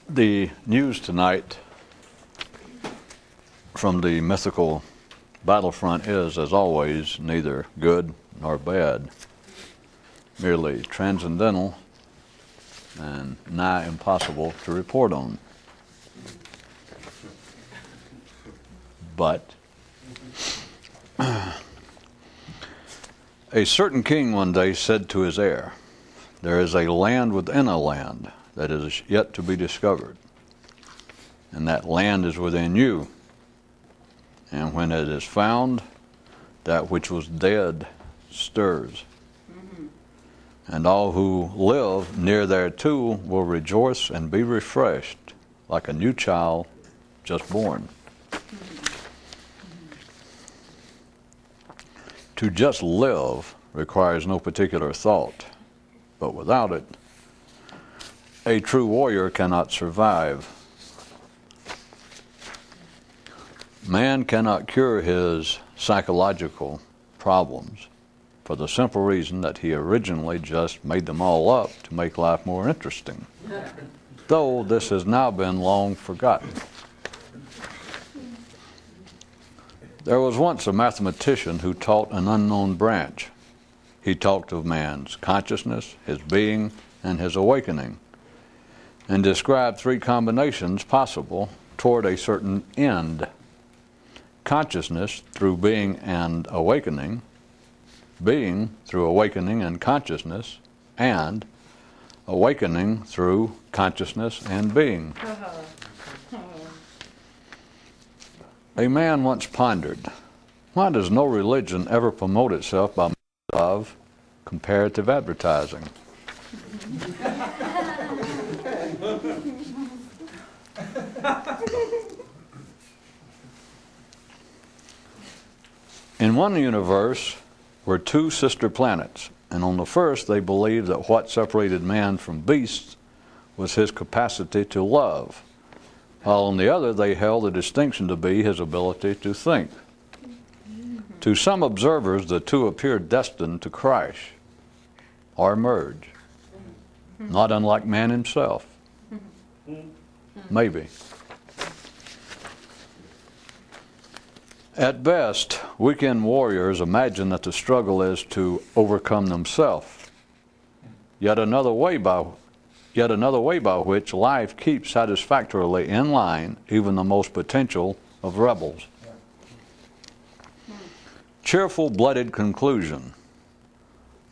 The news tonight from the mythical battlefront is, as always, neither good nor bad, merely transcendental and nigh impossible to report on. But a certain king one day said to his heir, "There is a land within a land that is yet to be discovered, and that land is within you. And when it is found, that which was dead stirs. And all who live near thereto will rejoice and be refreshed like a new child just born." To just live requires no particular thought, but without it, a true warrior cannot survive. Man cannot cure his psychological problems for the simple reason that he originally just made them all up to make life more interesting, though this has now been long forgotten. There was once a mathematician who taught an unknown branch. He talked of man's consciousness, his being, and his awakening, and described three combinations possible toward a certain end: consciousness through being and awakening, being through awakening and consciousness, and awakening through consciousness and being. A man once pondered, why does no religion ever promote itself by means of comparative advertising? In one universe were two sister planets, and on the first they believed that what separated man from beasts was his capacity to love, while on the other they held the distinction to be his ability to think. To some observers, the two appeared destined to crash or merge, not unlike man himself. Maybe. At best, weekend warriors imagine that the struggle is to overcome themselves. Yet another way by which life keeps satisfactorily in line even the most potential of rebels. Cheerful, blooded conclusion: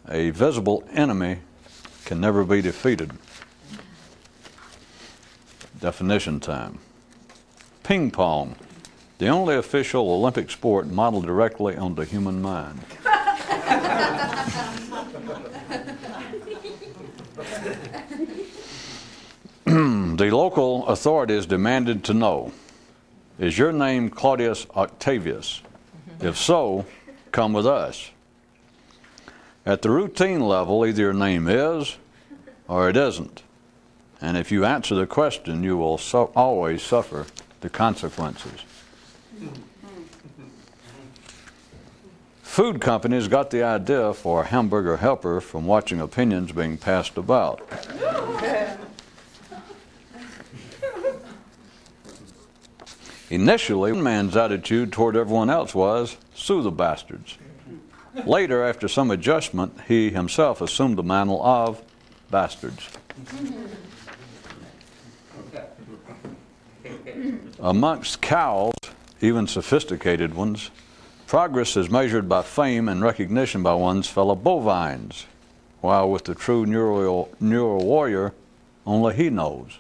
a visible enemy can never be defeated. Definition time. Ping pong, the only official Olympic sport modeled directly on the human mind. The local authorities demanded to know, is your name Claudius Octavius? If so, come with us. At the routine level, either your name is or it isn't. And if you answer the question, you will always suffer the consequences. Food companies got the idea for a hamburger helper from watching opinions being passed about. Initially, one man's attitude toward everyone else was, sue the bastards. Later, after some adjustment, he himself assumed the mantle of bastards. Amongst cows, even sophisticated ones, progress is measured by fame and recognition by one's fellow bovines, while with the true neural warrior, only he knows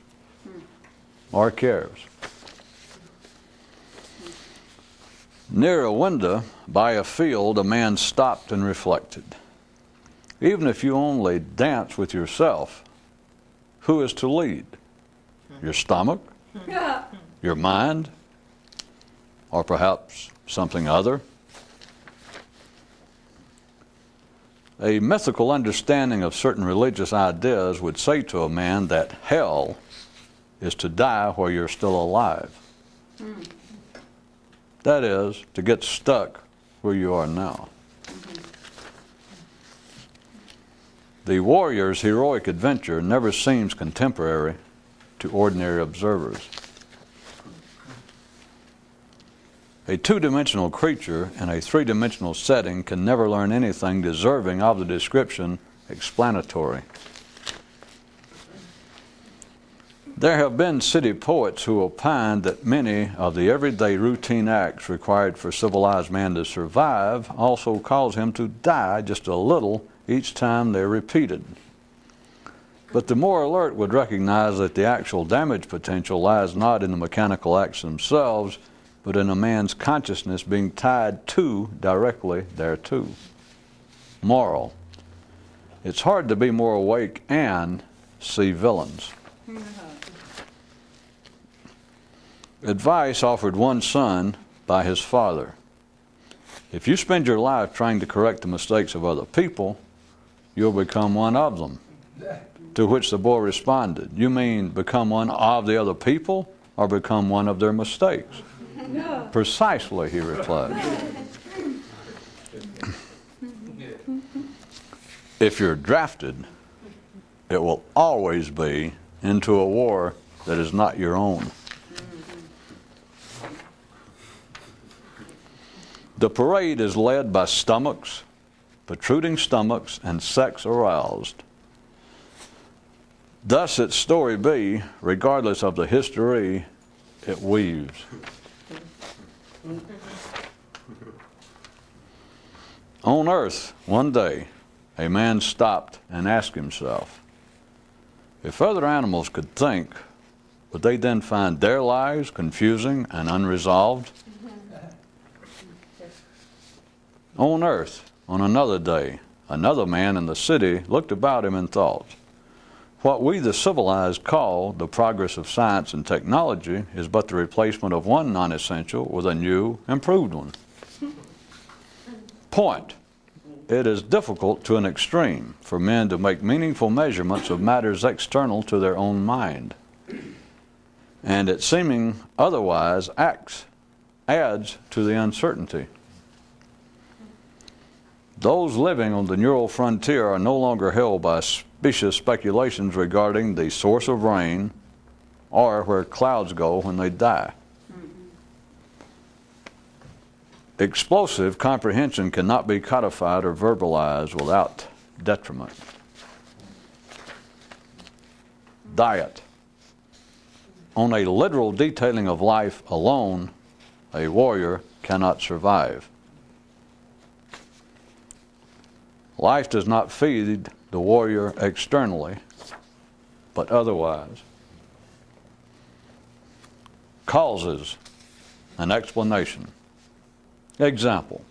or cares. Near a window by a field, a man stopped and reflected. Even if you only dance with yourself, who is to lead? Your stomach? Your mind? Or perhaps something other? A mythical understanding of certain religious ideas would say to a man that hell is to die while you're still alive. That is, to get stuck where you are now. The warrior's heroic adventure never seems contemporary to ordinary observers. A two-dimensional creature in a three-dimensional setting can never learn anything deserving of the description explanatory. There have been city poets who opined that many of the everyday routine acts required for civilized man to survive also cause him to die just a little each time they're repeated. But the more alert would recognize that the actual damage potential lies not in the mechanical acts themselves, but in a man's consciousness being tied too directly thereto. Moral: it's hard to be more awake and see villains. Advice offered one son by his father: if you spend your life trying to correct the mistakes of other people, you'll become one of them. To which the boy responded, you mean become one of the other people or become one of their mistakes? No. Precisely, he replied. If you're drafted, it will always be into a war that is not your own. The parade is led by stomachs, protruding stomachs, and sex aroused. Thus its story be, regardless of the history it weaves. On earth, one day, a man stopped and asked himself, if other animals could think, would they then find their lives confusing and unresolved? On earth, on another day, another man in the city looked about him and thought, what we the civilized call the progress of science and technology is but the replacement of one non-essential with a new, improved one. Point: it is difficult to an extreme for men to make meaningful measurements of matters external to their own mind. And its seeming otherwise adds to the uncertainty. Those living on the neural frontier are no longer held by specious speculations regarding the source of rain or where clouds go when they die. Explosive comprehension cannot be codified or verbalized without detriment. Diet. On a literal detailing of life alone, a warrior cannot survive. Life does not feed the warrior externally, but otherwise. Causes and explanation. Example: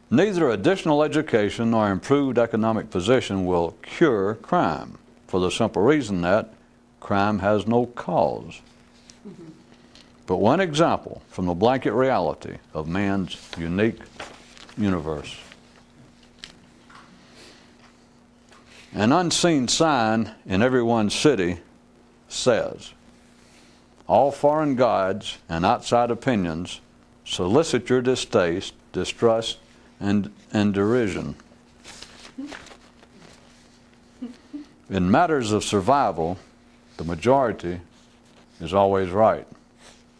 neither additional education nor improved economic position will cure crime, for the simple reason that crime has no cause. But one example from the blanket reality of man's unique universe. An unseen sign in every one city says, all foreign gods and outside opinions solicit your distaste, distrust, and derision. In matters of survival, the majority is always right.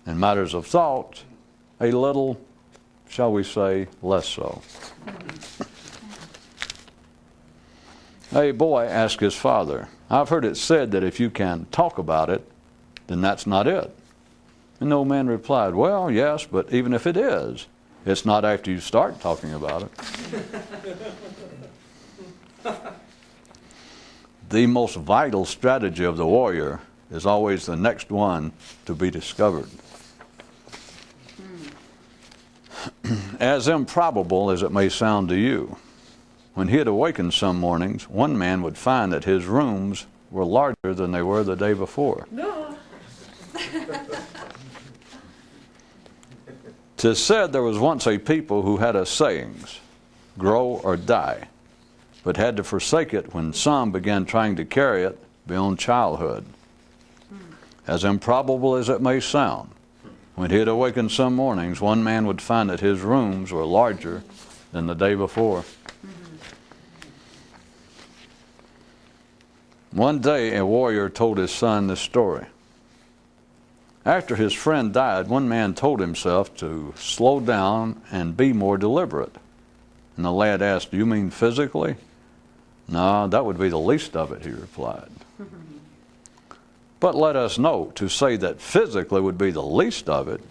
In matters of thought, a little, shall we say, less so. A boy asked his father, I've heard it said that if you can talk about it, then that's not it. And the old man replied, well, yes, but even if it is, it's not after you start talking about it. The most vital strategy of the warrior is always the next one to be discovered. As improbable as it may sound to you, when he had awakened some mornings, one man would find that his rooms were larger than they were the day before. No. 'Tis said there was once a people who had a sayings, grow or die, but had to forsake it when some began trying to carry it beyond childhood. As improbable as it may sound, when he had awakened some mornings, one man would find that his rooms were larger than the day before. One day, a warrior told his son this story. After his friend died, one man told himself to slow down and be more deliberate. And the lad asked, "Do you mean physically?" "No, that would be the least of it," he replied. But let us note, to say that physically would be the least of it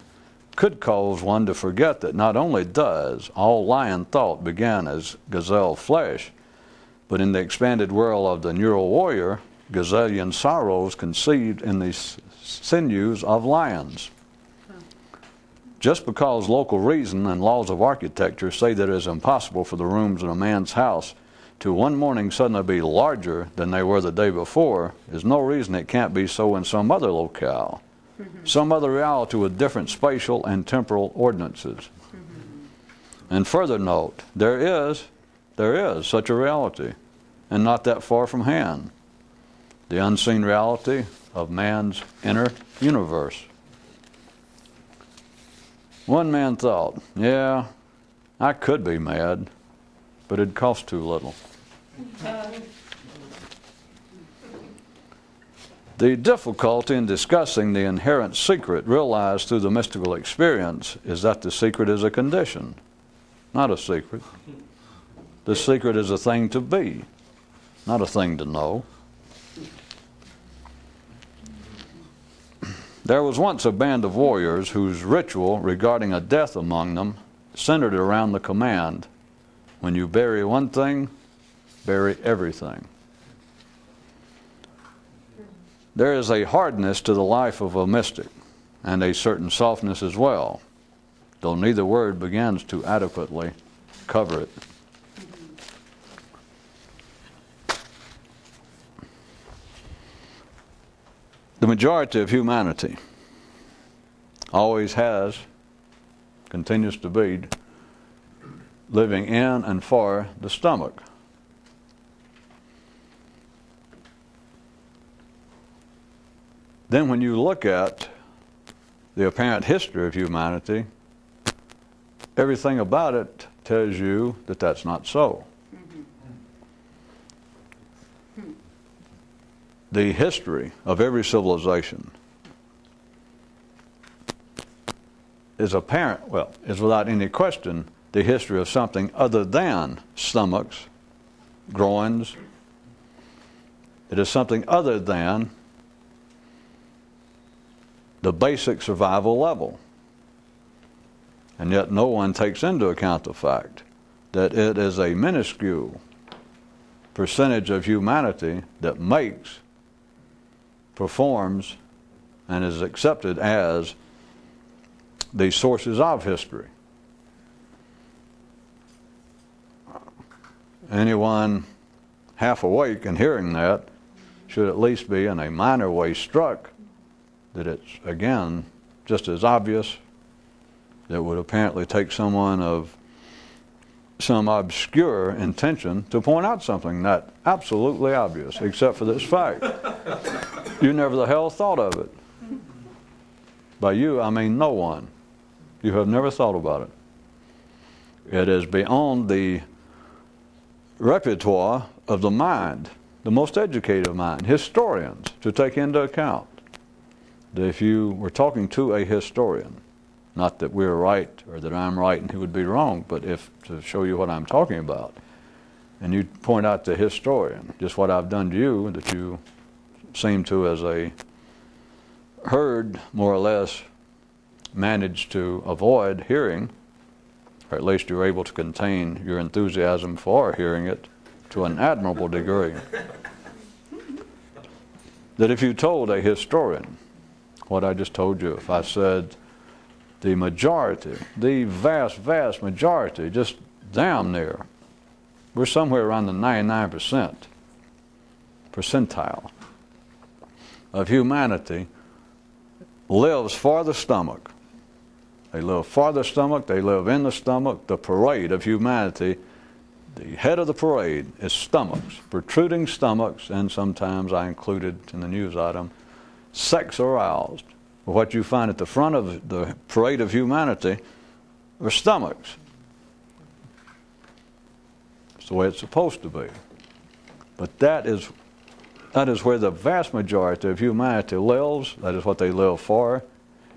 could cause one to forget that not only does all lion thought begin as gazelle flesh, but in the expanded world of the neural warrior, gazillion sorrows conceived in the sinews of lions. Just because local reason and laws of architecture say that it is impossible for the rooms in a man's house to one morning suddenly be larger than they were the day before, is no reason it can't be so in some other locale, some other reality with different spatial and temporal ordinances. And further note, there is such a reality, and not that far from hand, the unseen reality of man's inner universe. One man thought, "Yeah, I could be mad, but it'd cost too little." The difficulty in discussing the inherent secret realized through the mystical experience is that the secret is a condition, not a secret. The secret is a thing to be, not a thing to know. There was once a band of warriors whose ritual regarding a death among them centered around the command, "When you bury one thing, bury everything." There is a hardness to the life of a mystic, and a certain softness as well, though neither word begins to adequately cover it. The majority of humanity always has, continues to be, living in and for the stomach. Then when you look at the apparent history of humanity, everything about it tells you that that's not so. The history of every civilization is apparent, is without any question the history of something other than stomachs, groins. It is something other than the basic survival level. And yet no one takes into account the fact that it is a minuscule percentage of humanity that makes, performs, and is accepted as the sources of history. Anyone half awake and hearing that should at least be in a minor way struck that it's, again, just as obvious. That would apparently take someone of some obscure intention to point out something not absolutely obvious, except for this fact. You never the hell thought of it. By you, I mean no one. You have never thought about it. It is beyond the repertoire of the mind, the most educated mind, historians, to take into account. That if you were talking to a historian, not that we're right or that I'm right and he would be wrong, but if to show you what I'm talking about, and you point out to the historian just what I've done to you, that you seem to, as a herd, more or less manage to avoid hearing, or at least you're able to contain your enthusiasm for hearing it to an admirable degree. That if you told a historian what I just told you, if I said the majority, the vast, vast majority, just damn near, we're somewhere around the 99% percentile of humanity lives for the stomach. They live for the stomach, they live in the stomach. The parade of humanity, the head of the parade is stomachs, protruding stomachs, and sometimes I included in the news item, sex aroused. What you find at the front of the parade of humanity are stomachs. It's the way it's supposed to be. But that is That is where the vast majority of humanity lives. That is what they live for.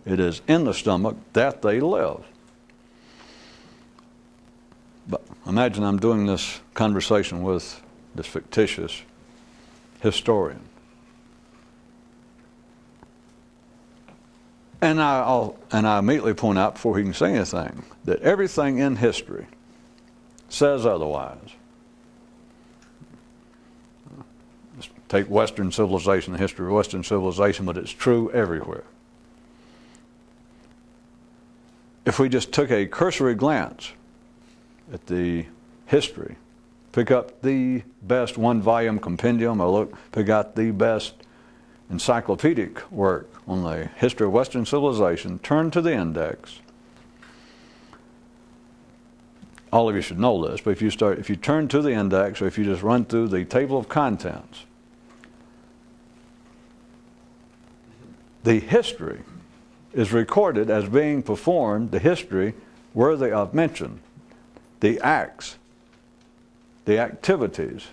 It is in the stomach that they live. But imagine I'm doing this conversation with this fictitious historian. And I immediately point out, before he can say anything, that everything in history says otherwise. Let's take Western civilization, the history of Western civilization, but it's true everywhere. If we just took a cursory glance at the history, pick up the best one-volume compendium, or pick out the best encyclopedic work on the history of Western civilization, turn to the index. All of you should know this, but if you turn to the index, or if you just run through the table of contents, the history is recorded as being performed, the history worthy of mention, the acts, the activities,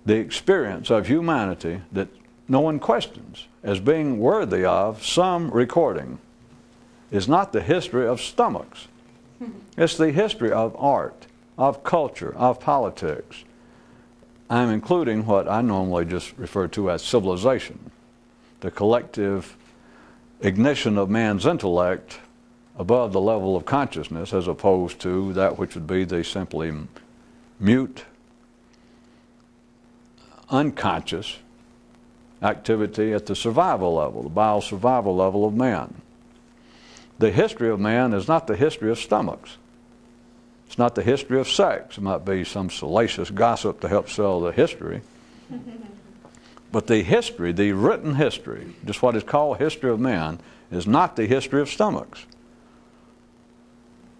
the experience of humanity that no one questions as being worthy of some recording, is not the history of stomachs. It's the history of art, of culture, of politics. I'm including what I normally just refer to as civilization, the collective ignition of man's intellect above the level of consciousness, as opposed to that which would be the simply mute, unconscious activity at the survival level, the bio-survival level of man. The history of man is not the history of stomachs. It's not the history of sex. It might be some salacious gossip to help sell the history. But the history, the written history, just what is called history of man, is not the history of stomachs.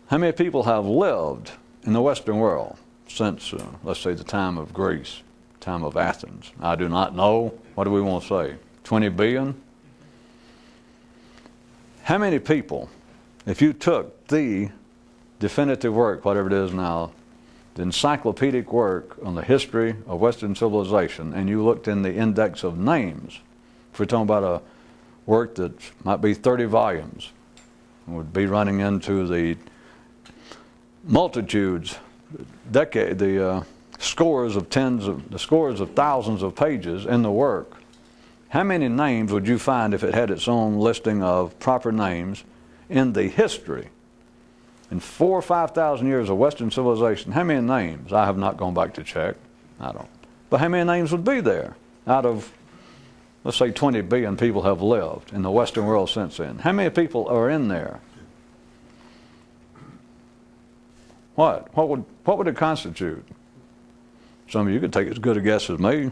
How many people have lived in the Western world since, let's say, the time of Greece, time of Athens? I do not know. What do we want to say? 20 billion? How many people, if you took the definitive work, whatever it is now, the encyclopedic work on the history of Western civilization, and you looked in the index of names, if we're talking about a work that might be 30 volumes, would be running into the multitudes, the scores of thousands of pages in the work, how many names would you find if it had its own listing of proper names in the history? In 4,000 or 5,000 years of Western civilization, how many names? I have not gone back to check. I don't. But how many names would be there out of, let's say, 20 billion people have lived in the Western world since then? How many people are in there? What? What would it constitute? Some of you could take as good a guess as me.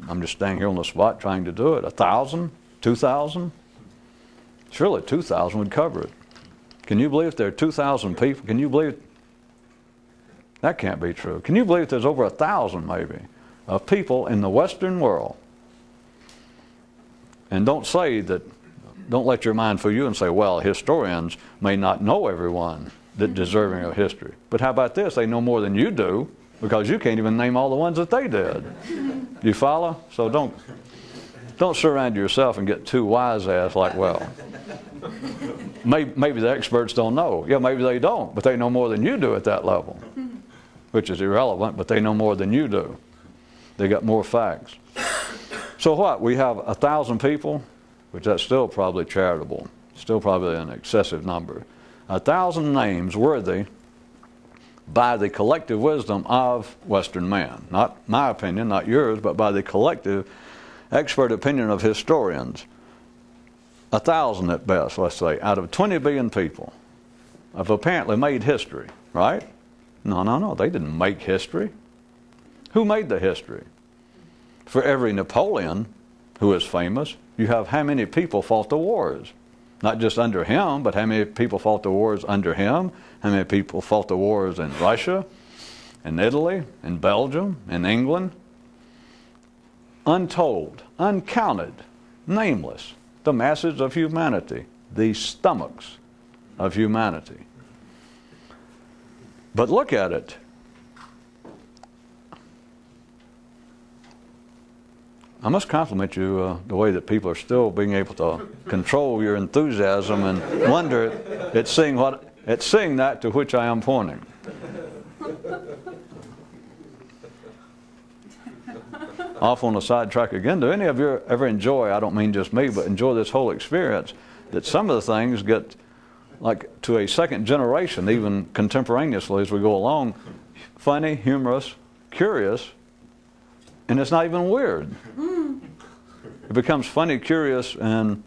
I'm just standing here on the spot trying to do it. 1,000? 2,000? Surely 2,000 would cover it. Can you believe there are 2,000 people? Can you believe? That can't be true. Can you believe there's over 1,000 maybe of people in the Western world? And don't let your mind fool you and say, well, historians may not know everyone that's deserving of history. But how about this? They know more than you do, because you can't even name all the ones that they did. You follow? So don't surround yourself and get too wise-ass like, well, maybe the experts don't know. Yeah, maybe they don't, but they know more than you do at that level, which is irrelevant, but they know more than you do. They got more facts. So what? We have 1,000 people, which that's still probably charitable, still probably an excessive number. 1,000 names worthy by the collective wisdom of Western man. Not my opinion, not yours, but by the collective expert opinion of historians. 1,000 at best, let's say, out of 20 billion people have apparently made history, right? No, they didn't make history. Who made the history? For every Napoleon who is famous, you have how many people fought the wars? Not just under him, but how many people fought the wars under him? How many people fought the wars in Russia, in Italy, in Belgium, in England? Untold, uncounted, nameless, the masses of humanity, the stomachs of humanity. But look at it. I must compliment you the way that people are still being able to control your enthusiasm and wonder at seeing that to which I am pointing. Off on a sidetrack again. Do any of you ever enjoy, I don't mean just me, but enjoy this whole experience, that some of the things get like to a second generation, even contemporaneously as we go along, funny, humorous, curious, and it's not even weird. It becomes funny, curious, and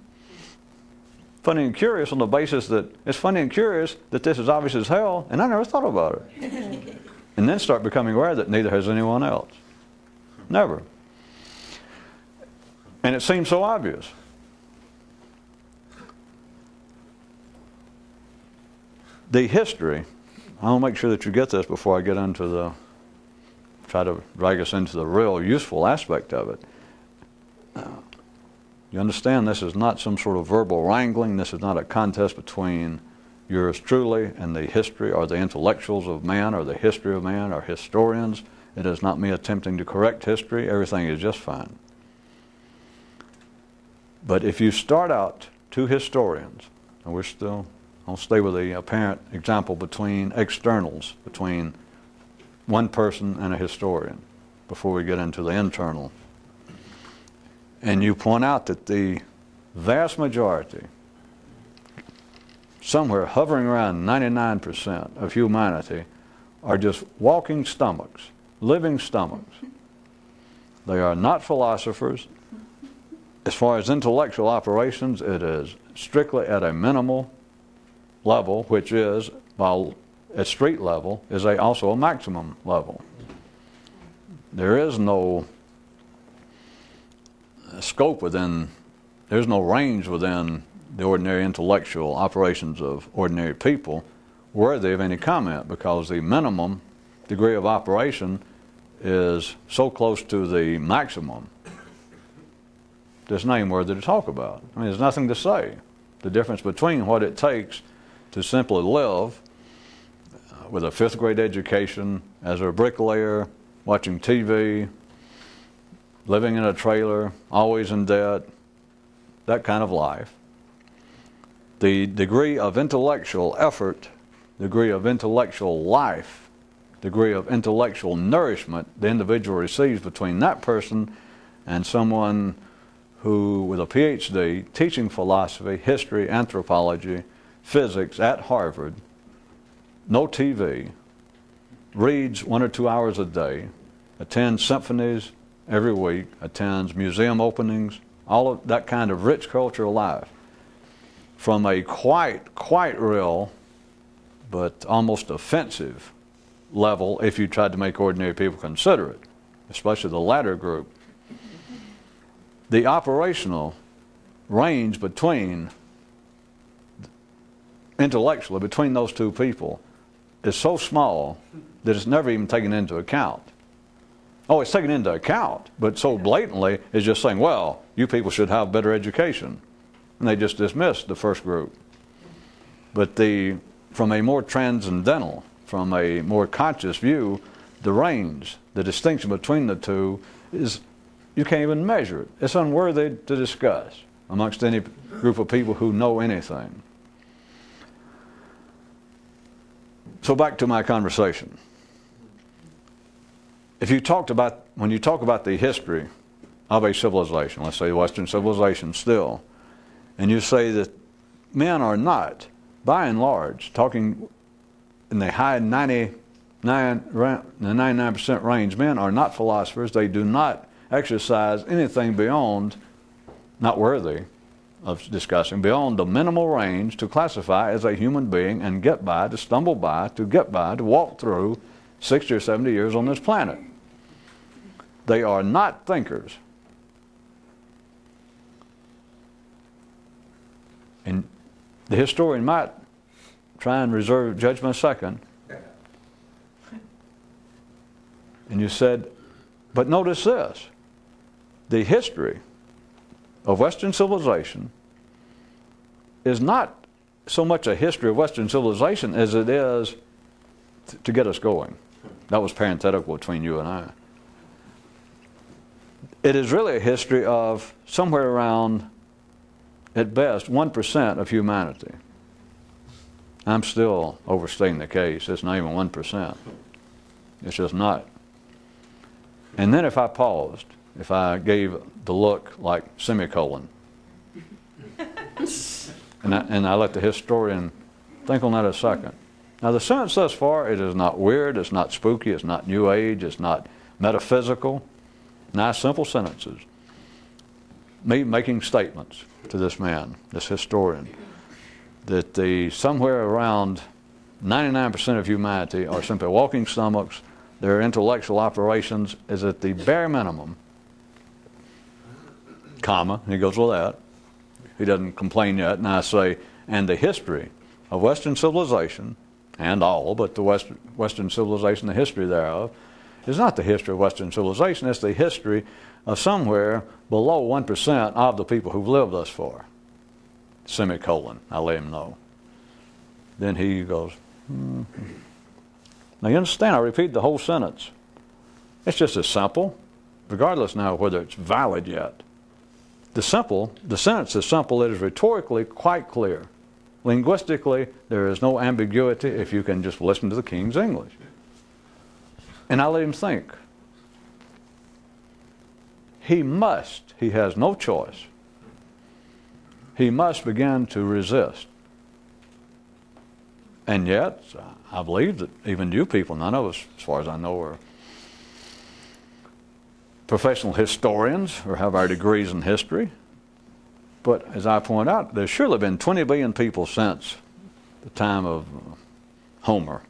funny and curious on the basis that it's funny and curious that this is obvious as hell, and I never thought about it. And then start becoming aware that neither has anyone else. Never. And it seems so obvious. The history, I want to make sure that you get this before I get into try to drag us into the real useful aspect of it. You understand this is not some sort of verbal wrangling. This is not a contest between yours truly and the history or the intellectuals of man or the history of man or historians. It is not me attempting to correct history. Everything is just fine. But if you start out two historians, and I'll stay with the apparent example between externals, between one person and a historian, before we get into the internal. And you point out that the vast majority, somewhere hovering around 99% of humanity, are just walking stomachs, living stomachs. They are not philosophers. As far as intellectual operations, it is strictly at a minimal level, which is, while at street level, is also a maximum level. There is no scope within, there's no range within the ordinary intellectual operations of ordinary people worthy of any comment, because the minimum degree of operation is so close to the maximum. There's nothing worthy to talk about. I mean, there's nothing to say. The difference between what it takes to simply live with a 5th grade education as a bricklayer, watching TV, living in a trailer, always in debt, that kind of life. The degree of intellectual effort, degree of intellectual life, degree of intellectual nourishment the individual receives between that person and someone who, with a PhD, teaching philosophy, history, anthropology, physics at Harvard, no TV, reads 1 or 2 hours a day, attends symphonies every week, attends museum openings, all of that kind of rich cultural life, from a quite real but almost offensive level if you tried to make ordinary people consider it, especially the latter group. The operational range between, intellectually, between those two people is so small that it's never even taken into account. Oh, it's taken into account, but so blatantly it's just saying, well, you people should have better education. And they just dismiss the first group. But from a more transcendental, from a more conscious view, the range, the distinction between the two is, you can't even measure it. It's unworthy to discuss amongst any group of people who know anything. So back to my conversation. When you talk about the history of a civilization, let's say Western civilization still, and you say that men are not, by and large, talking in the high 99% range, men are not philosophers. They do not exercise anything beyond, not worthy of discussing, beyond the minimal range to classify as a human being and get by, to stumble by, to get by, to walk through 60 or 70 years on this planet. They are not thinkers. And the historian might try and reserve judgment a second. And you said, but notice this, the history of Western civilization is not so much a history of Western civilization as it is to get us going. That was parenthetical between you and I. it is really a history of somewhere around, at best, 1% of humanity. I'm still overstating the case. It's not even 1%. It's just not. And then if I paused, if I gave the look like semicolon, and I let the historian think on that a second. Now the sentence thus far, it is not weird, it's not spooky, it's not New Age, it's not metaphysical. Nice simple sentences. Me making statements to this man, this historian, that somewhere around 99% of humanity are simply walking stomachs. Their intellectual operations is at the bare minimum, comma, and he goes with that. He doesn't complain yet, and I say, and the history of Western civilization, and all, but the Western civilization, the history thereof, is not the history of Western civilization, it's the history of somewhere below 1% of the people who've lived thus far. Semicolon, I let him know. Then he goes, Now you understand, I repeat the whole sentence. It's just as simple, regardless now whether it's valid yet. The sentence is simple, it is rhetorically quite clear. Linguistically, there is no ambiguity if you can just listen to the King's English. And I let him think. He has no choice. He must begin to resist. And yet, I believe that even you people, none of us, as far as I know, are professional historians or have our degrees in history. But as I point out, there's surely been 20 billion people since the time of Homer.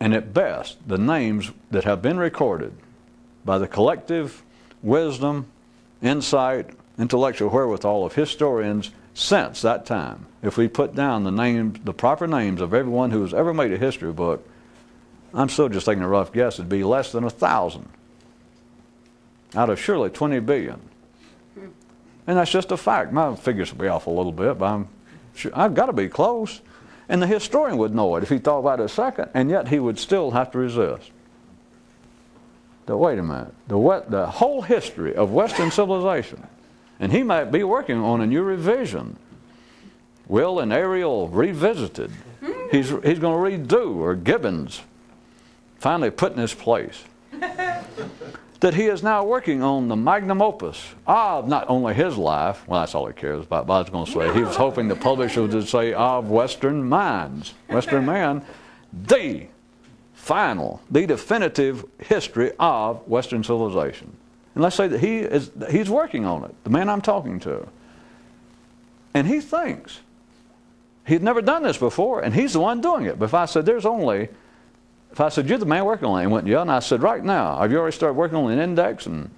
And at best, the names that have been recorded by the collective wisdom, insight, intellectual wherewithal of historians since that time, if we put down the proper names of everyone who has ever made a history book, I'm still just taking a rough guess, it'd be less than 1,000 out of surely 20 billion. And that's just a fact. My figures will be off a little bit, but I've got to be close. And the historian would know it if he thought about it a second, and yet he would still have to resist. Wait a minute. The whole history of Western civilization, and he might be working on a new revision. Will and Ariel revisited. He's going to redo, or Gibbons finally put in his place. That he is now working on the magnum opus of not only his life, well, that's all he cares about, but I was going to say, he was hoping the publisher would say of Western minds, Western man, the definitive history of Western civilization. And let's say that he's working on it, the man I'm talking to. And he thinks he'd never done this before, and he's the one doing it. But if I said, you're the man working on it, he went, yeah, and I said, right now, have you already started working on an index? And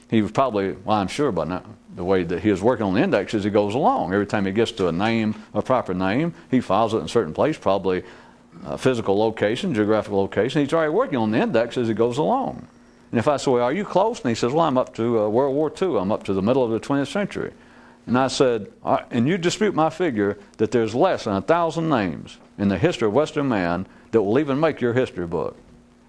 he was probably, well, I'm sure by now, the way that he was working on the index as he goes along. Every time he gets to a proper name, he files it in a certain place, probably a physical location, geographical location. He's already working on the index as he goes along. And if I say, well, are you close? And he says, well, I'm up to World War II. I'm up to the middle of the 20th century. And I said, and you dispute my figure that there's less than 1,000 names in the history of Western man that will even make your history book.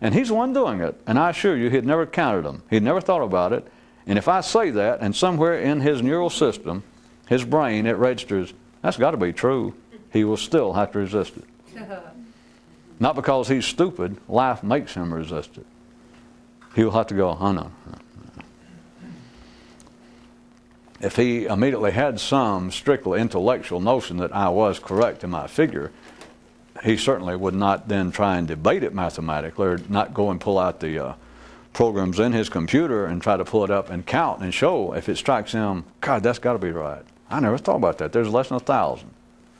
And he's the one doing it. And I assure you, he'd never counted them. He'd never thought about it. And if I say that, and somewhere in his neural system, his brain, it registers, that's got to be true, he will still have to resist it. Not because he's stupid. Life makes him resist it. He will have to go, oh no. If he immediately had some strictly intellectual notion that I was correct in my figure, he certainly would not then try and debate it mathematically, or not go and pull out the programs in his computer and try to pull it up and count and show if it strikes him, God, that's got to be right. I never thought about that. There's less than 1,000.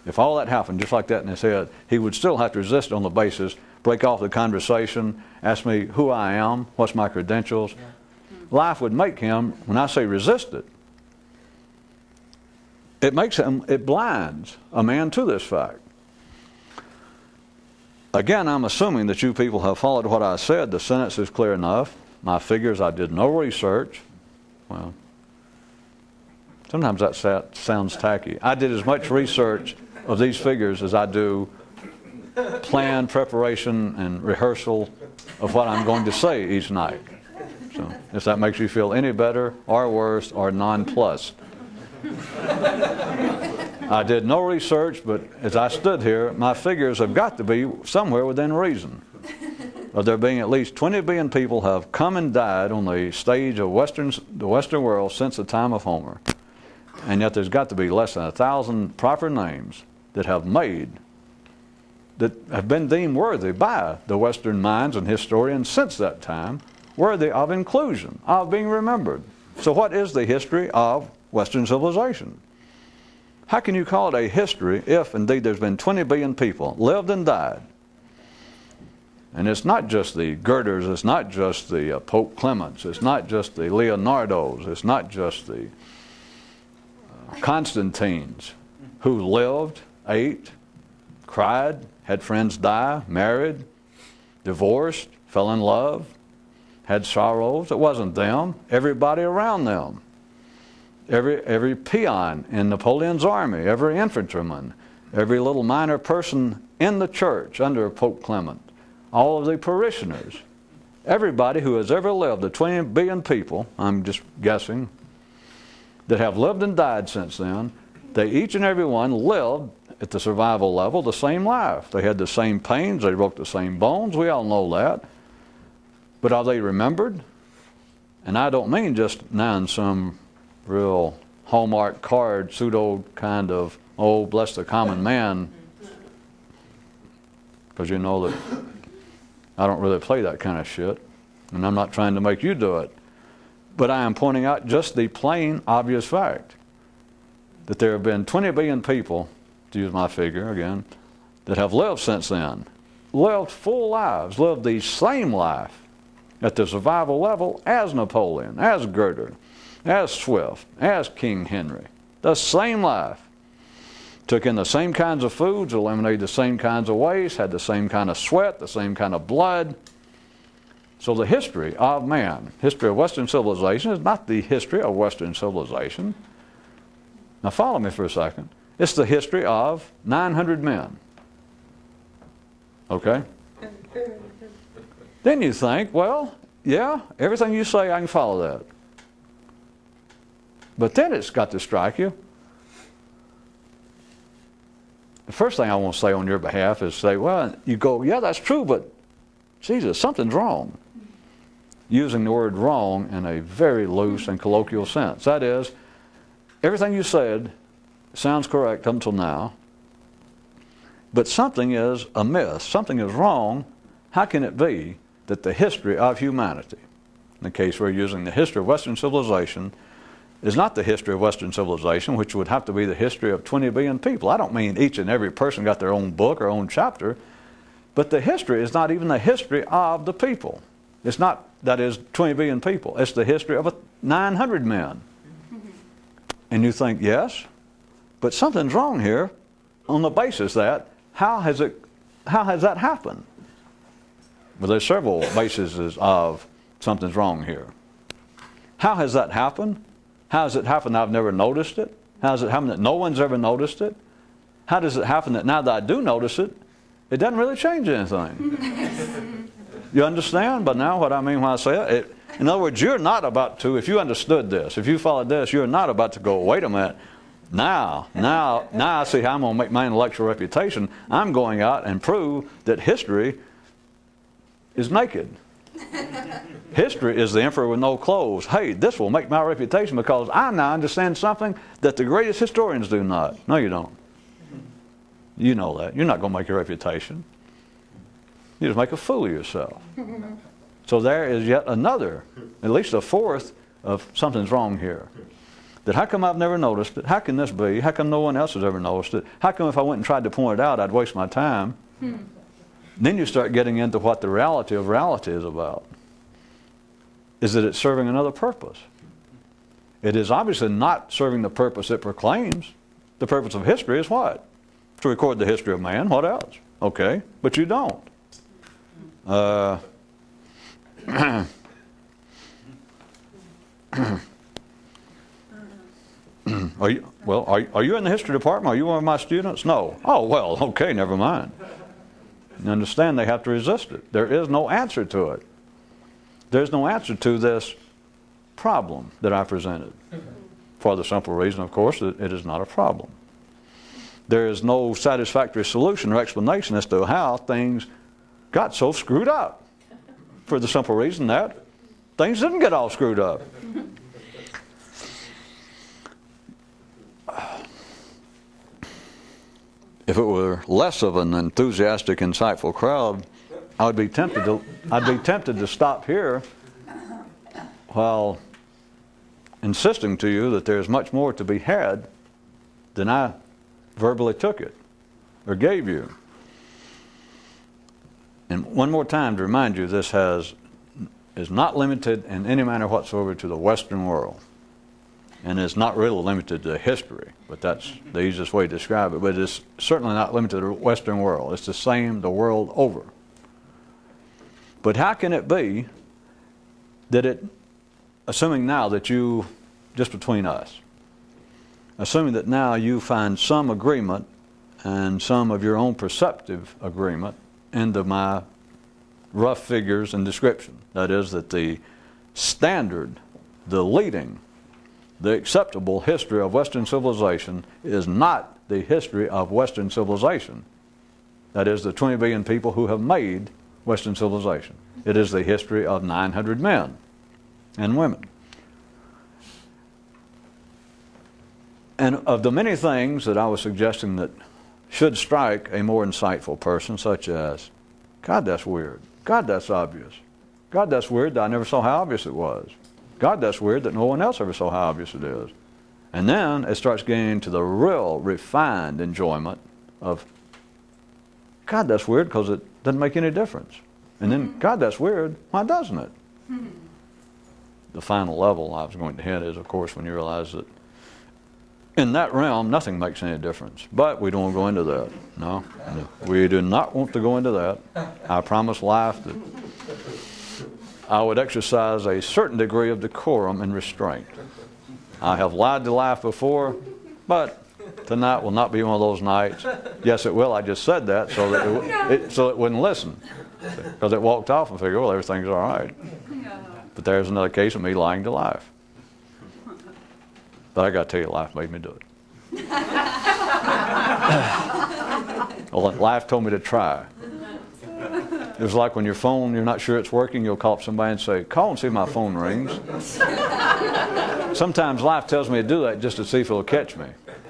If all that happened just like that in his head, he would still have to resist on the basis, break off the conversation, ask me who I am, what's my credentials. Yeah. Life would make him, when I say resist it, it blinds a man to this fact. Again, I'm assuming that you people have followed what I said. The sentence is clear enough. My figures, I did no research. Well, sometimes that sounds tacky. I did as much research of these figures as I do plan, preparation, and rehearsal of what I'm going to say each night. So if that makes you feel any better or worse or nonplussed. I did no research, but as I stood here, my figures have got to be somewhere within reason of there being at least 20 billion people have come and died on the stage of the Western world since the time of Homer. And yet there's got to be less than 1,000 proper names that have been deemed worthy by the Western minds and historians since that time, worthy of inclusion, of being remembered. So what is the history of Western civilization? How can you call it a history if indeed there's been 20 billion people lived and died? And it's not just the Goethers, it's not just the Pope Clements, it's not just the Leonardos, it's not just the Constantines who lived, ate, cried, had friends die, married, divorced, fell in love, had sorrows. It wasn't them. Everybody around them. Every peon in Napoleon's army, every infantryman, every little minor person in the church under Pope Clement, all of the parishioners, everybody who has ever lived, the 20 billion people, I'm just guessing, that have lived and died since then, they each and every one lived at the survival level the same life. They had the same pains, they broke the same bones, we all know that. But are they remembered? And I don't mean just now in some real Hallmark card, pseudo kind of, oh, bless the common man, because you know that I don't really play that kind of shit, and I'm not trying to make you do it. But I am pointing out just the plain, obvious fact that there have been 20 billion people, to use my figure again, that have lived since then, lived full lives, lived the same life at the survival level as Napoleon, as Goethe, as Swift, as King Henry. The same life. Took in the same kinds of foods, eliminated the same kinds of waste, had the same kind of sweat, the same kind of blood. So the history of man, history of Western civilization, is not the history of Western civilization. Now follow me for a second. It's the history of 900 men. Okay? Then you think, well, yeah, everything you say, I can follow that. But then it's got to strike you. The first thing I want to say on your behalf is say, well, you go, yeah, that's true, but Jesus, something's wrong. Using the word wrong in a very loose and colloquial sense. That is, everything you said sounds correct up until now, but something is amiss, something is wrong. How can it be that the history of humanity, in the case we're using the history of Western civilization, is not the history of Western civilization, which would have to be the history of 20 billion people. I don't mean each and every person got their own book or own chapter, but the history is not even the history of the people. It's not, that is, 20 billion people. It's the history of 900 men. And you think, yes, but something's wrong here on the basis that, how has that happened? Well, there's several bases of something's wrong here. How has that happened? How has it happened that I've never noticed it? How does it happen that no one's ever noticed it? How does it happen that now that I do notice it, it doesn't really change anything? You understand? But now what I mean when I say it, in other words, you're not about to, if you understood this, if you followed this, you're not about to go, wait a minute, now I see how I'm going to make my intellectual reputation. I'm going out and prove that history is naked. History is the emperor with no clothes. Hey, this will make my reputation because I now understand something that the greatest historians do not. No, you don't. You know that. You're not going to make your reputation. You just make a fool of yourself. So there is yet another, at least a fourth of something's wrong here. That how come I've never noticed it? How can this be? How come no one else has ever noticed it? How come if I went and tried to point it out, I'd waste my time? Then you start getting into what the reality of reality is about. Is that it's serving another purpose. It is obviously not serving the purpose it proclaims. The purpose of history is what? To record the history of man. What else? Okay, but you don't. Are you in the history department? Are you one of my students? No. Oh, well, okay, never mind. You understand they have to resist it. There is no answer to it. there's no answer to this problem that I presented. For the simple reason, of course, that it is not a problem. There is no satisfactory solution or explanation as to how things got so screwed up. For the simple reason that things didn't get all screwed up. If it were less of an enthusiastic, insightful crowd, I'd be tempted to stop here while insisting to you that there's much more to be had than I verbally took it or gave you. And one more time to remind you, this is not limited in any manner whatsoever to the Western world. And it's not really limited to history, but that's the easiest way to describe it. But it's certainly not limited to the Western world. It's the same the world over. But how can it be that assuming now that you, just between us, assuming that now you find some agreement and some of your own perceptive agreement into my rough figures and description, that is, that the standard, the leading, the acceptable history of Western civilization is not the history of Western civilization. That is, the 20 billion people who have made Western civilization. It is the history of 900 men and women. And of the many things that I was suggesting that should strike a more insightful person, such as, God, that's weird. God, that's obvious. God, that's weird that I never saw how obvious it was. God, that's weird that no one else ever saw how obvious it is. And then it starts getting to the real refined enjoyment of, God, that's weird because it doesn't make any difference. And then, God, that's weird. Why doesn't it? The final level I was going to hit is, of course, when you realize that in that realm, nothing makes any difference. But we don't want to go into that. No, we do not want to go into that. I promised life that I would exercise a certain degree of decorum and restraint. I have lied to life before, but tonight will not be one of those nights. Yes, it will. I just said that so that so it wouldn't listen. Because it walked off and figured, well, everything's all right. But there's another case of me lying to life. But I got to tell you, life made me do it. Well, life told me to try. It was like when your phone, you're not sure it's working, you'll call up somebody and say, call and see if my phone rings. Sometimes life tells me to do that just to see if it'll catch me.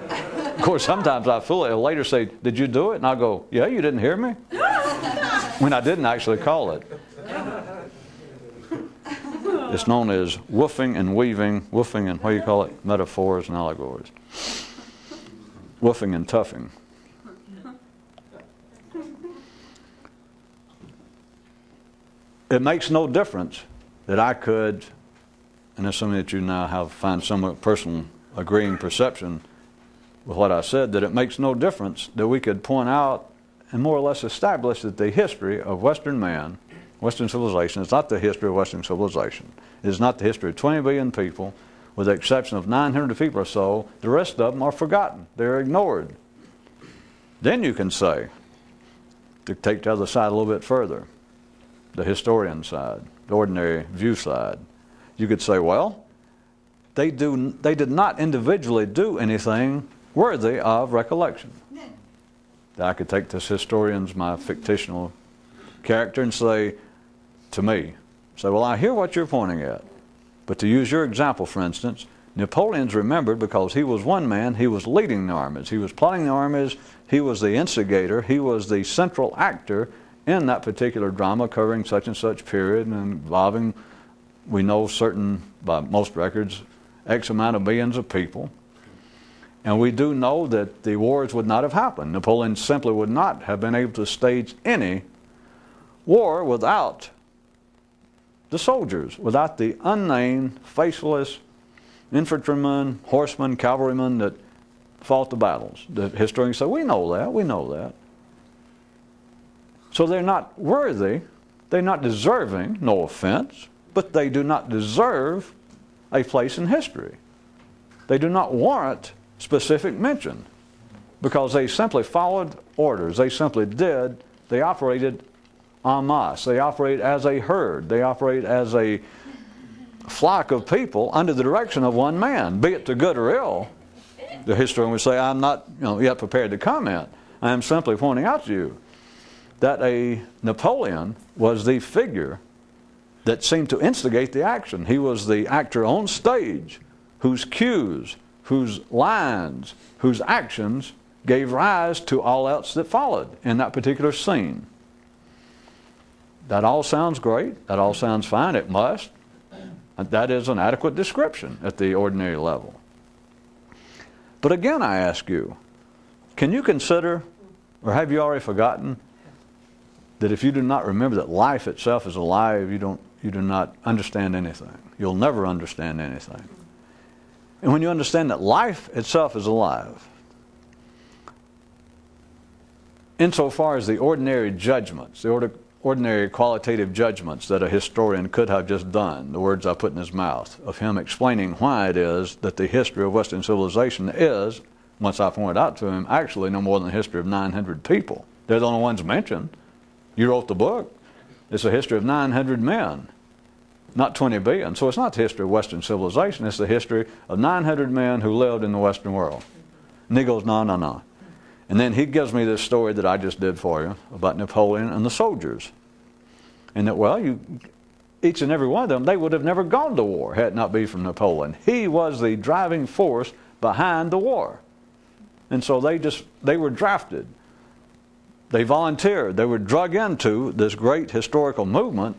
Of course, sometimes I fool it. It'll later say, did you do it? And I'll go, yeah, you didn't hear me? When I didn't actually call it. It's known as woofing and weaving, woofing and what do you call it? Metaphors and allegories. Woofing and toughing. It makes no difference that I could, and assuming that you now find some personal agreeing perception with what I said, that it makes no difference that we could point out and more or less establish that the history of Western man, Western civilization, is not the history of Western civilization. It is not the history of 20 billion people, with the exception of 900 people or so. The rest of them are forgotten. They're ignored. Then you can say, to take the other side a little bit further, the historian side, the ordinary view side, you could say, well, they did not individually do anything worthy of recollection. I could take this historian's, my fictional character, and say to me, well, I hear what you're pointing at. But to use your example, for instance, Napoleon's remembered because he was one man, he was leading the armies, he was plotting the armies, he was the instigator, he was the central actor in that particular drama covering such and such period and involving, we know certain, by most records, X amount of millions of people. And we do know that the wars would not have happened. Napoleon simply would not have been able to stage any war without the soldiers, without the unnamed, faceless infantrymen, horsemen, cavalrymen that fought the battles. The historians say, we know that, we know that. So they're not worthy, they're not deserving, no offense, but they do not deserve a place in history. They do not warrant specific mention because they simply followed orders. They simply did. They operated en masse. They operate as a herd. They operate as a flock of people under the direction of one man, be it to good or ill. The historian would say, I'm not yet prepared to comment. I am simply pointing out to you that a Napoleon was the figure that seemed to instigate the action. He was the actor on stage whose cues, whose lines, whose actions gave rise to all else that followed in that particular scene. That all sounds great. That all sounds fine. It must. That is an adequate description at the ordinary level. But again, I ask you, can you consider, or have you already forgotten, that if you do not remember that life itself is alive, you do not understand anything. You'll never understand anything. And when you understand that life itself is alive, insofar as the ordinary judgments, the ordinary qualitative judgments that a historian could have just done, the words I put in his mouth, of him explaining why it is that the history of Western civilization is, once I pointed out to him, actually no more than the history of 900 people. They're the only ones mentioned. You wrote the book. It's a history of 900 men, not 20 billion. So it's not the history of Western civilization. It's the history of 900 men who lived in the Western world. And he goes, no. And then he gives me this story that I just did for you about Napoleon and the soldiers. And that, well, each and every one of them, they would have never gone to war had it not been from Napoleon. He was the driving force behind the war. And so they were drafted. They volunteered. They were drug into this great historical movement.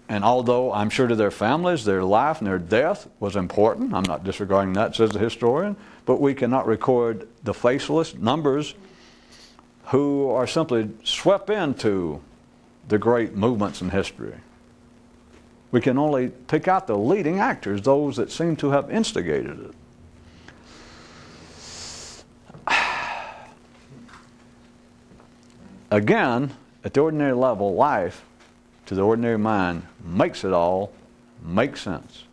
And although I'm sure to their families, their life and their death was important, I'm not disregarding that, says the historian, but we cannot record the faceless numbers who are simply swept into the great movements in history. We can only pick out the leading actors, those that seem to have instigated it. Again, at the ordinary level, life, to the ordinary mind, makes it all make sense.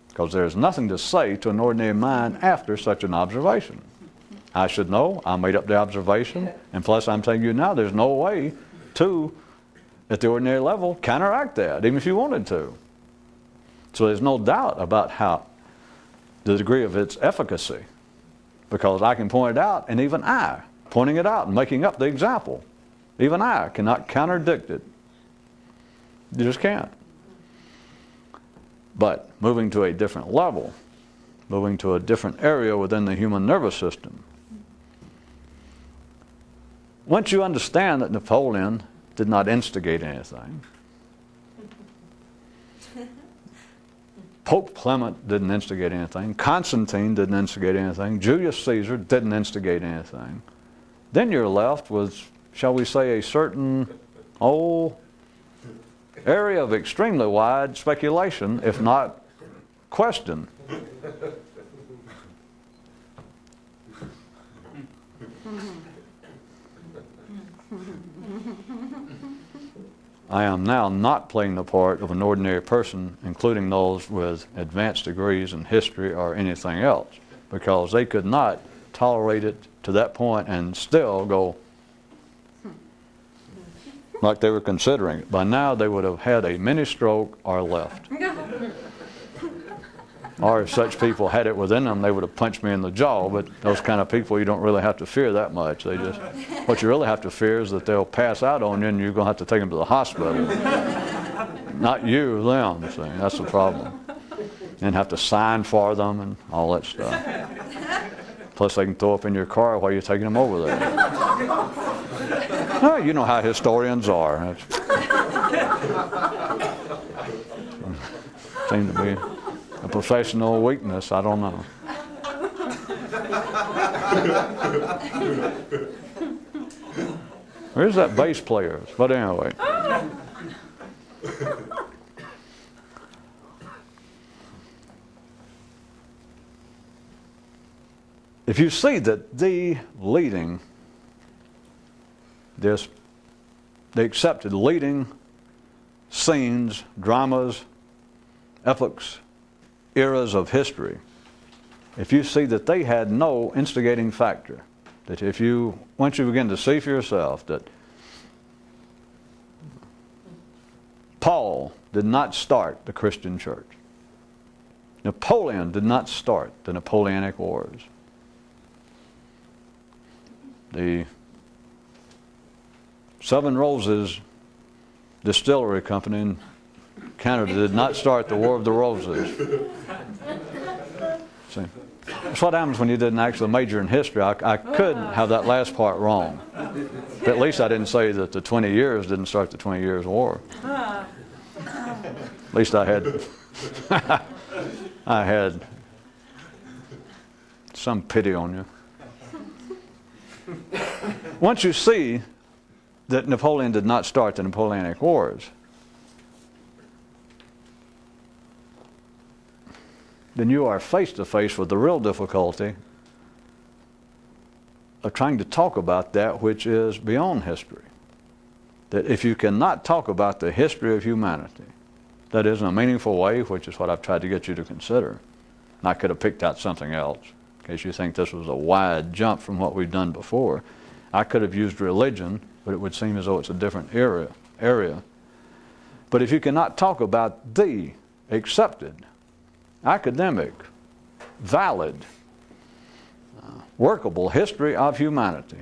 Because there's nothing to say to an ordinary mind after such an observation. I should know, I made up the observation, and plus I'm telling you now, there's no way to, at the ordinary level, counteract that, even if you wanted to. So there's no doubt about the degree of its efficacy, because I can point it out, and even I, pointing it out and making up the example, even I cannot contradict it. You just can't. But moving to a different level, moving to a different area within the human nervous system, once you understand that Napoleon did not instigate anything, Pope Clement didn't instigate anything, Constantine didn't instigate anything, Julius Caesar didn't instigate anything, then you're left with, shall we say, a certain area of extremely wide speculation, if not question. I am now not playing the part of an ordinary person, including those with advanced degrees in history or anything else, because they could not tolerate it to that point and still go like they were considering. By now they would have had a mini stroke or left. Or if such people had it within them, they would have punched me in the jaw. But those kind of people, you don't really have to fear that much. What you really have to fear is that they'll pass out on you and you're going to have to take them to the hospital. Not you, them. See, that's the problem. And have to sign for them and all that stuff. Plus they can throw up in your car while you're taking them over there. Oh, you know how historians are. Seems to be a professional weakness. I don't know. Where's that bass player? But anyway. If you see that the accepted leading scenes, dramas, epochs, eras of history, if you see that they had no instigating factor, that once you begin to see for yourself that Paul did not start the Christian church. Napoleon did not start the Napoleonic Wars. The Seven Roses Distillery Company in Canada did not start the War of the Roses. See, that's what happens when you didn't actually major in history. I could have that last part wrong. But at least I didn't say that the 20 years didn't start the 20 Years' War. At least I had I had some pity on you. Once you see that Napoleon did not start the Napoleonic Wars, then you are face to face with the real difficulty of trying to talk about that which is beyond history. That if you cannot talk about the history of humanity, that is in a meaningful way, which is what I've tried to get you to consider, and I could have picked out something else, in case you think this was a wide jump from what we've done before. I could have used religion, but it would seem as though it's a different area. But if you cannot talk about the accepted, academic, valid, workable history of humanity,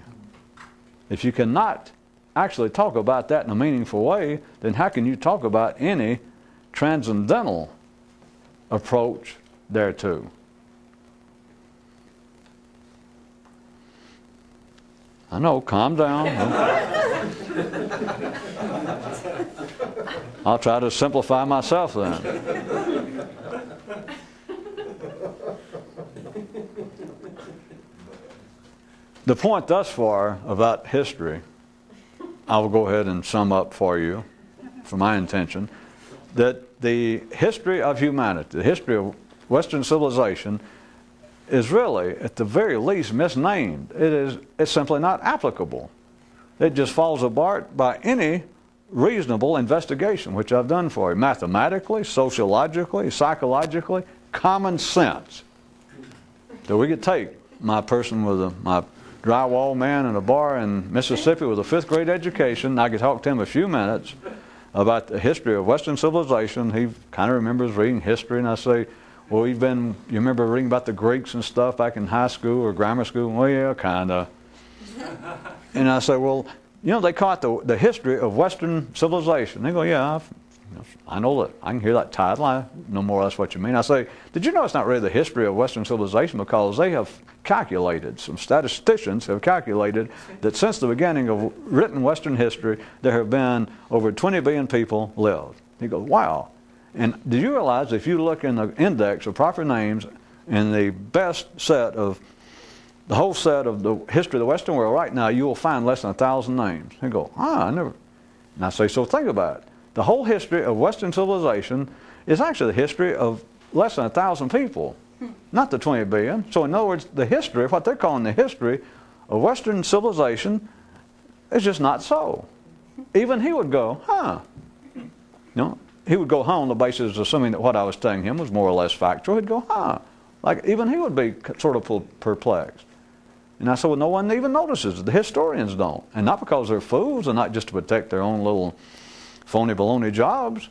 if you cannot actually talk about that in a meaningful way, then how can you talk about any transcendental approach thereto? I know, calm down. I'll try to simplify myself then. The point thus far about history, I will go ahead and sum up for you, for my intention, that the history of humanity, the history of Western civilization, is really, at the very least, misnamed. It's simply not applicable. It just falls apart by any reasonable investigation, which I've done for you, mathematically, sociologically, psychologically, common sense. So we could take my person with my drywall man in a bar in Mississippi with a 5th grade education. I could talk to him a few minutes about the history of Western civilization. He kind of remembers reading history, and I say, well, you remember reading about the Greeks and stuff back in high school or grammar school? Well, yeah, kind of. And I say, well, they call it the history of Western civilization. They go, yeah, I know that. I can hear that title. I know more or less what you mean. I say, did you know it's not really the history of Western civilization, because they have calculated, some statisticians have calculated that since the beginning of written Western history, there have been over 20 billion people lived. He goes, wow. And did you realize if you look in the index of proper names in the best set of the whole set of the history of the Western world right now, you will find less than 1,000 names. They go, I never. And I say, so think about it. The whole history of Western civilization is actually the history of less than 1,000 people, not the 20 billion. So in other words, the history, what they're calling the history of Western civilization, is just not so. Even he would go, he would go on the basis of assuming that what I was telling him was more or less factual. He'd go, like even he would be sort of perplexed. And I said, well, no one even notices it. The historians don't. And not because they're fools and not just to protect their own little phony baloney jobs.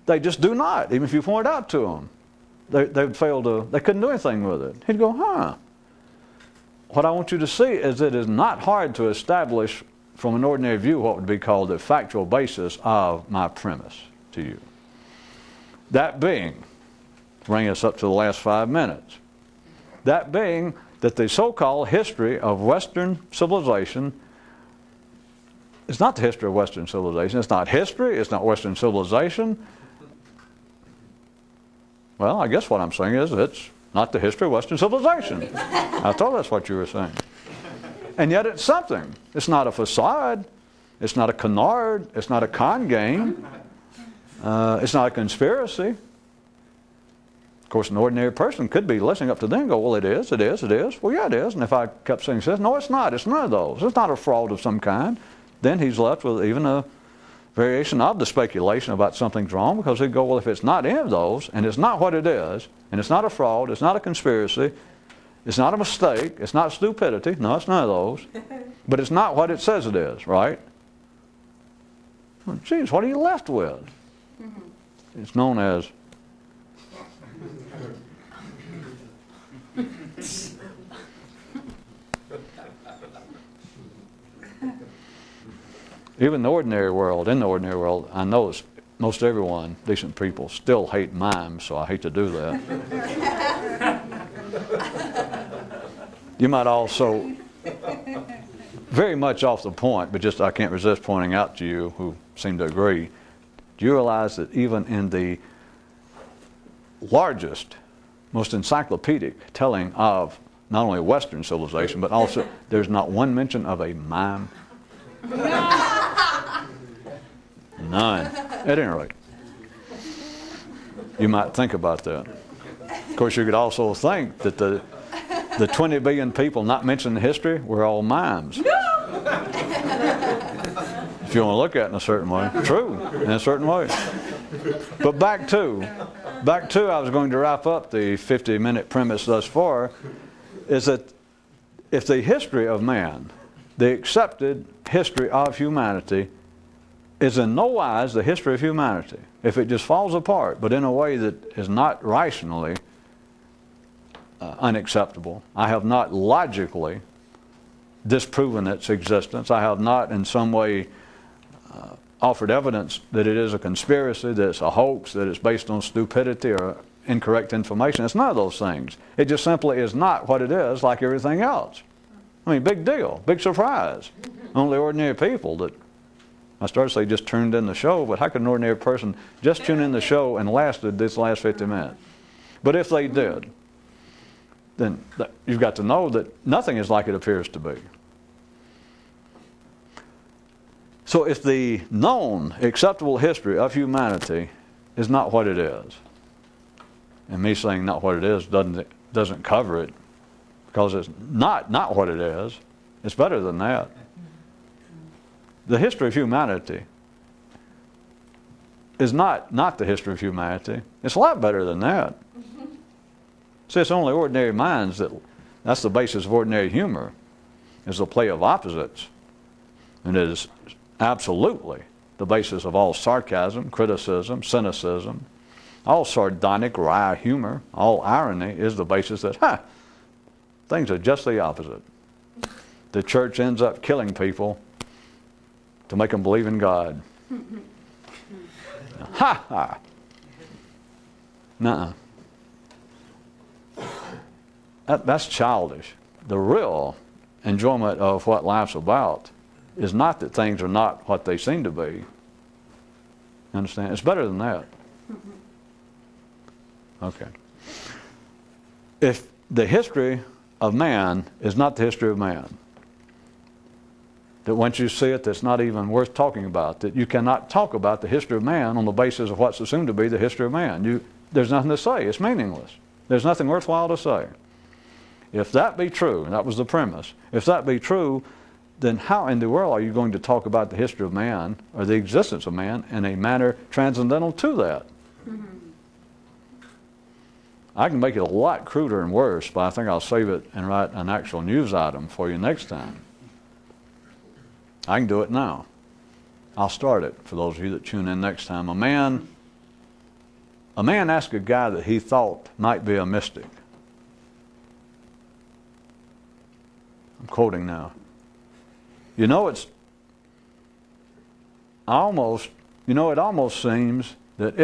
They just do not, even if you point it out to them. They would fail to, they couldn't do anything with it. He'd go, What I want you to see is that it is not hard to establish from an ordinary view what would be called the factual basis of my premise to you. That being, bring us up to the last 5 minutes, that being that the so-called history of Western civilization is not the history of Western civilization. It's not history. It's not Western civilization. Well, I guess what I'm saying is it's not the history of Western civilization. I thought that's what you were saying. And yet it's something. It's not a facade. It's not a canard. It's not a con game. It's not a conspiracy. Of course, an ordinary person could be listening up to them and go, well, it is, it is, it is. Well, yeah, it is. And if I kept saying this, no, it's not. It's none of those. It's not a fraud of some kind. Then he's left with even a variation of the speculation about something's wrong, because he'd go, well, if it's not any of those, and it's not what it is, and it's not a fraud, it's not a conspiracy, it's not a mistake, it's not stupidity, no, it's none of those, but it's not what it says it is, right? Well, geez, what are you left with? It's known as even in the ordinary world, I know most everyone, decent people, still hate mimes, so I hate to do that. You might also, very much off the point, but just I can't resist pointing out to you who seem to agree, do you realize that even in the largest, most encyclopedic telling of not only Western civilization, but also there's not one mention of a mime? None. At any rate, you might think about that. Of course, you could also think that the 20 billion people not mentioned in history were all mimes. If you want to look at it in a certain way. True, in a certain way. But back to, I was going to wrap up the 50-minute premise thus far, is that if the history of man, the accepted history of humanity, is in no wise the history of humanity, if it just falls apart, but in a way that is not rationally unacceptable, I have not logically disproven its existence, I have not in some way offered evidence that it is a conspiracy, that it's a hoax, that it's based on stupidity or incorrect information. It's none of those things. It just simply is not what it is, like everything else. I mean, big deal, big surprise. Only ordinary people that, I started to say just tuned in the show, but how could an ordinary person just tune in the show and lasted this last 50 minutes? But if they did, then you've got to know that nothing is like it appears to be. So if the known, acceptable history of humanity is not what it is, and me saying not what it is doesn't cover it, because it's not what it is, it's better than that. The history of humanity is not the history of humanity. It's a lot better than that. See, it's only ordinary minds that's the basis of ordinary humor, is the play of opposites. And it is absolutely the basis of all sarcasm, criticism, cynicism, all sardonic, wry humor, all irony is the basis that, things are just the opposite. The church ends up killing people to make them believe in God. Ha ha! Nuh-uh. That's childish. The real enjoyment of what life's about is not that things are not what they seem to be. Understand? It's better than that. Okay. If the history of man is not the history of man, that once you see it, that's not even worth talking about, that you cannot talk about the history of man on the basis of what's assumed to be the history of man. There's nothing to say. It's meaningless. There's nothing worthwhile to say. If that be true, and that was the premise, if that be true, then how in the world are you going to talk about the history of man or the existence of man in a manner transcendental to that? I can make it a lot cruder and worse, but I think I'll save it and write an actual news item for you next time. I can do it now. I'll start it for those of you that tune in next time. A man asked a guy that he thought might be a mystic. I'm quoting now. It almost seems that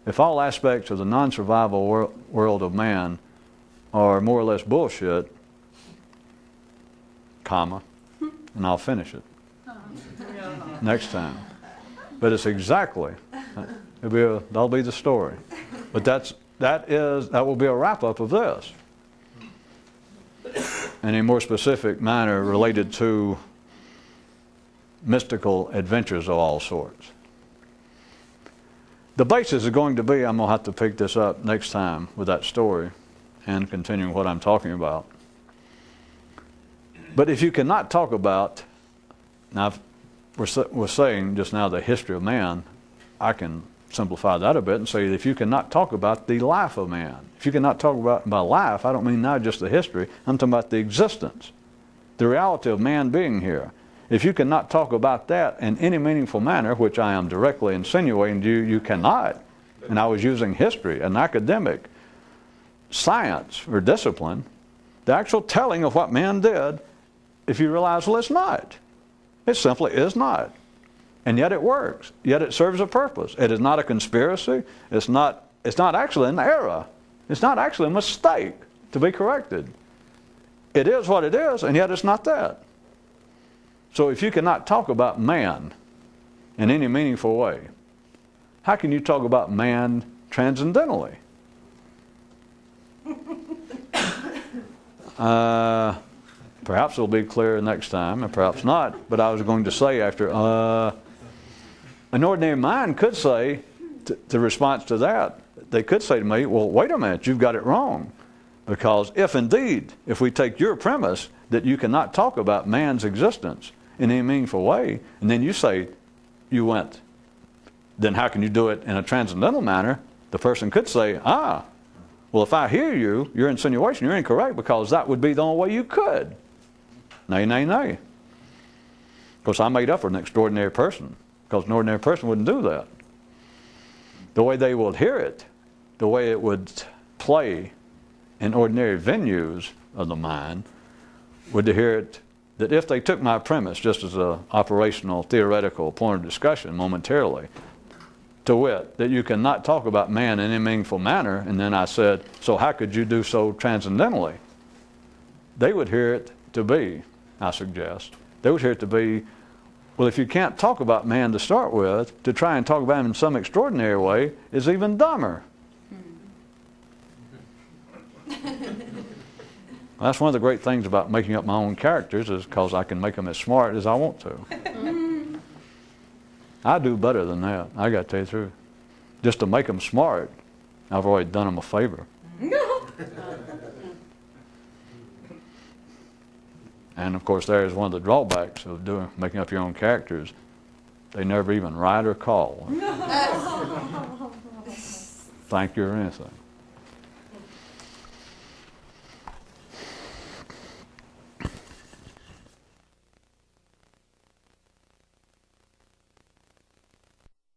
if all aspects of the non-survival world of man are more or less bullshit, comma, and I'll finish it next time. But it's exactly, that'll be the story. But that will be a wrap-up of this. In a more specific manner related to mystical adventures of all sorts. The basis is going to be, I'm going to have to pick this up next time with that story and continuing what I'm talking about. But if you cannot talk about, now we're saying just now the history of man, I can simplify that a bit and say that if you cannot talk about the life of man, if you cannot talk about by life, I don't mean now just the history, I'm talking about the existence, the reality of man being here. If you cannot talk about that in any meaningful manner, which I am directly insinuating to you, you cannot. And I was using history, an academic science or discipline, the actual telling of what men did, if you realize, well, it's not. It simply is not. And yet it works. Yet it serves a purpose. It is not a conspiracy. It's not actually an error. It's not actually a mistake to be corrected. It is what it is, and yet it's not that. So if you cannot talk about man in any meaningful way, how can you talk about man transcendentally? Perhaps it'll be clear next time, and perhaps not. But I was going to say after, an ordinary mind could say, the response to that, they could say to me, well, wait a minute, you've got it wrong. Because if we take your premise that you cannot talk about man's existence in any meaningful way, and then you say you went, then how can you do it in a transcendental manner? The person could say, well, if I hear you, your insinuation, you're incorrect, because that would be the only way you could. Nay, nay, nay. Of course, I made up for an extraordinary person, because an ordinary person wouldn't do that. The way they would hear it, the way it would play in ordinary venues of the mind, would to hear it that if they took my premise just as an operational, theoretical point of discussion momentarily, to wit, that you cannot talk about man in any meaningful manner, and then I said, so how could you do so transcendentally? They would hear it to be, I suggest, they would hear it to be, well, if you can't talk about man to start with, to try and talk about him in some extraordinary way is even dumber. That's one of the great things about making up my own characters, is because I can make them as smart as I want to. I do better than that, I got to tell you the truth. Just to make them smart, I've already done them a favor. And of course, there is one of the drawbacks of making up your own characters. They never even write or call. Thank you or anything.